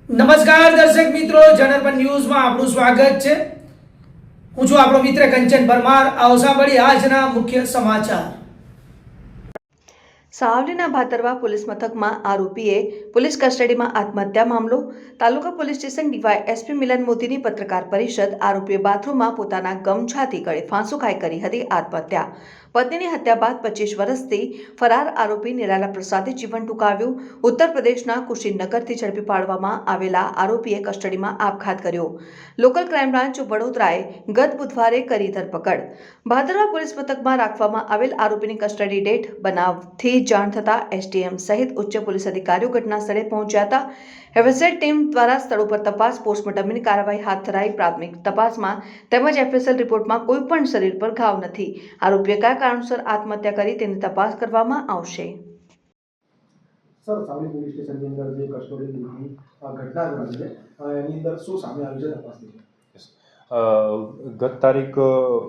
નમસ્કાર દર્શક મિત્રો, જનરપન ન્યૂઝમાં આપનું સ્વાગત છે। હું છું આપણો મિત્ર કંચન પરમાર। આવો સાંભળીએ આજના મુખ્ય સમાચાર। સાવલીના ભાતરવા પોલીસ મથકમાં આરોપીએ પોલીસ કસ્ટડીમાં આત્મહત્યા મામલો। તાલુકા પોલીસ સ્ટેશન ડીવાયએસપી મિલન મોદીની પત્રકાર પરિષદ। આરોપીએ બાથરૂમમાં પોતાના ગમછાથી ગળે ફાંસો ખાઈ કરી હતી આત્મહત્યા। પત્નીની હત્યા બાદ 25 વર્ષથી ફરાર આરોપી નિરાલા પ્રસાદે જીવન ટૂંકાવ્યું। ઉત્તર પ્રદેશના કુશીનગરથી ઝડપી પાડવામાં આવેલા આરોપીએ કસ્ટડીમાં આપઘાત કર્યો। લોકલ ક્રાઇમ બ્રાન્ચ વડોદરાએ ગત બુધવારે કરી ધરપકડ। ભાદરવા પોલીસ મથકમાં રાખવામાં આવેલ આરોપીની કસ્ટડી ડેટ બનાવથી જાણ થતાં એસડીએમ સહિત ઉચ્ચ પોલીસ અધિકારીઓ ઘટના સ્થળે પહોંચ્યા હતા। એફએસએલ ટીમ દ્વારા સ્થળ ઉપર તપાસ પોસ્ટમોર્ટમની કાર્યવાહી હાથ ધરાઈ। પ્રાથમિક તપાસમાં તેમજ એફએસએલ રિપોર્ટમાં કોઈ પણ શરીર પર ઘાવ નથી। આરોપીએ કયા કારણસર આત્મહત્યા કરી તેની તપાસ કરવામાં આવશે। સર, સાવલી પોલીસ સ્ટેશનની અંદર જે કસ્ટડીની ઘટના બની છે એની અંદર શું સામે આવ્યું છે તપાસની? ગત તારીખ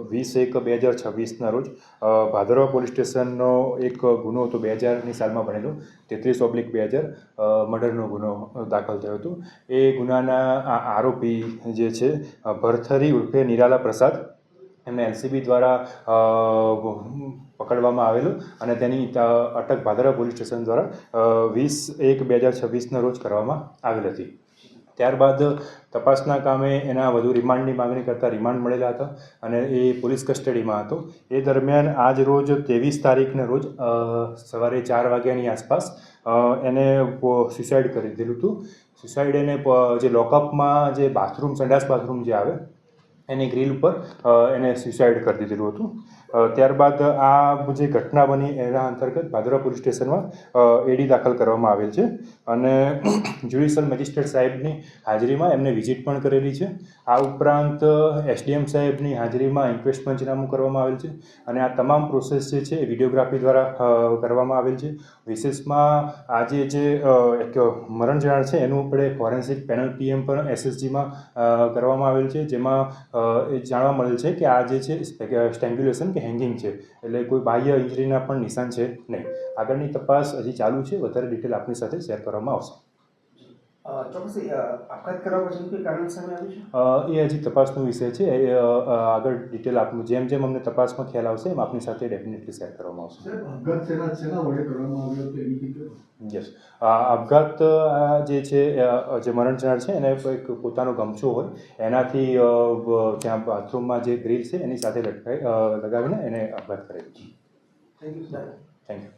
20/1/2026ના રોજ ભાદરવા પોલીસ સ્ટેશનનો એક ગુનો હતો 2000ની સાલમાં બનેલો 33/2000 મર્ડરનો ગુનો દાખલ થયો હતો। એ ગુનાના આરોપી જે છે ભરથરી ઉર્ફે નિરાલા પ્રસાદ, એમને એલસીબી દ્વારા પકડવામાં આવેલો અને તેની અટક ભાદરવા પોલીસ સ્ટેશન દ્વારા 20/1/2026ના રોજ કરવામાં આવેલ હતી। ત્યારબાદ તપાસના કામે એના વધુ રિમાન્ડની માગણી કરતાં રિમાન્ડ મળેલા હતા અને એ પોલીસ કસ્ટડીમાં હતો। એ દરમિયાન આજ રોજ 23 તારીખના રોજ સવારે 4 વાગ્યાની આસપાસ એને સુસાઇડ કરી દીધેલું હતું। સુસાઇડ એને જે લોકઅપમાં જે બાથરૂમ, સંડાસ બાથરૂમ જે આવે એની ગ્રીલ ઉપર એને સુસાઇડ કરી દીધેલું હતું। ત્યારબાદ આ જે ઘટના બની એના અંતર્ગત ભાદરવા પોલીસ સ્ટેશનમાં એડી દાખલ કરવામાં આવેલ છે અને જ્યુડિશિયલ મેજિસ્ટ્રેટ સાહેબની હાજરીમાં એમને વિઝિટ પણ કરેલી છે। આ ઉપરાંત એસડીએમ સાહેબની હાજરીમાં ઇન્ક્વેસ્ટ પંચનામું કરવામાં આવેલ છે અને આ તમામ પ્રોસેસ જે છે એ વિડીયોગ્રાફી દ્વારા કરવામાં આવેલ છે। વિશેષમાં આજે જે એક મરણ જનાર છે એનું આપણે ફોરેન્સિક પેનલ પીએમ પણ એસએસજીમાં કરવામાં આવેલ છે, જેમાં એ જાણવા મળેલ છે કે આ જે છે સ્ટ્રેંગ્યુલેશન કે હેંગિંગ છે, એટલે કોઈ બાહ્ય ઇન્જરીના પણ નિશાન છે નહીં। આગળની તપાસ હજી ચાલુ છે, વધારે ડિટેલ આપની સાથે શેર કરવામાં આવશે। ચોક્કસ આપઘાત કરવા પછી કોઈ કારણ સામે આવ્યું છે? એ હજી તપાસનો વિષય છે। આગળ ડિટેલ આપનું જેમ જેમ અમને તપાસમાં ખ્યાલ આવશે એમ આપની સાથે ડેફિનેટલી શેર કરવામાં આવશે। આપઘાત શેના વડે કરવામાં આવ્યો હતો એની રીતે? યસ, આપઘાત જે છે જે મરણ જનાર છે એને એક પોતાનો ગમછો હોય એનાથી ત્યાં બાથરૂમમાં જે ગ્રીલ છે એની સાથે લગાવીને એને આપઘાત કરેલો છે। Thank you sir. Thank you.